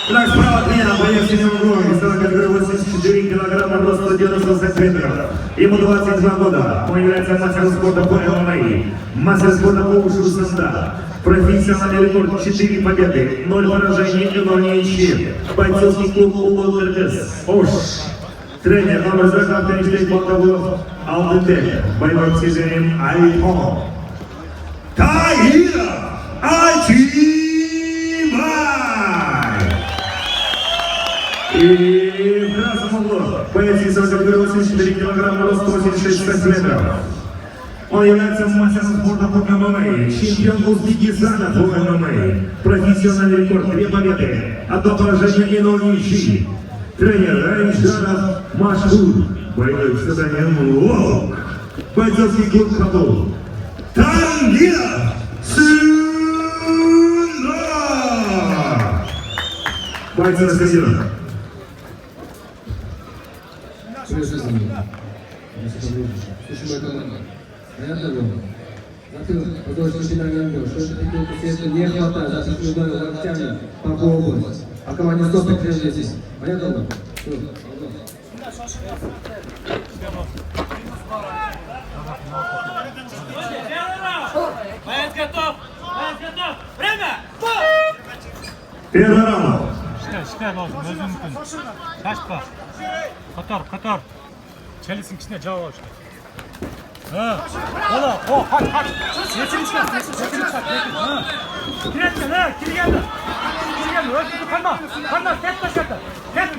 Так, справа от меня, боец синего угла, весовой категории 84 килограмма, рост 190 сантиметров. Ему 22 года. Он является мастером спорта по ММА, мастер спорта по ушу санда. Профессиональный рекорд 4 победы, 0 поражений и 0 ничьи. Бойцовский клуб УЛРС. Ош. Тренер номер 40 Тенштейн Болтовых Алтынбек. Боевой псевдоним Айпо. Таира Ачивай! И в красном углу боец весовой категории 84 килограмма, рост 86 сантиметров. Он является мастером спорта по ММА, чемпион Узбекистана по ММА, профессиональный рекорд 2 победы, 1 поражение и 0 ничьи. Тренер Райджаров Машхуд, боевой псевдоним Волк, бойцовский клуб Кабул. Тангир Сына! Бойцы на стадионе. Слушай, мой команда, понятно было? Закрыл, продолжил финальный бой. Что же такое, если не хватает, заслуженного локтями по область. А команде стоп и прежде здесь. Понятно было? Боец готов! Боец готов! Время! Первый раунд. Шикай lazım, özün mümkün. Kaçma. Katar. Çelisin içine cevap işte. Ha. Ola, hadi. Yetin içine, yetin. Ha. Kiretle, ha, kiri geldi. Özünü kanma, tek başladı. Tek.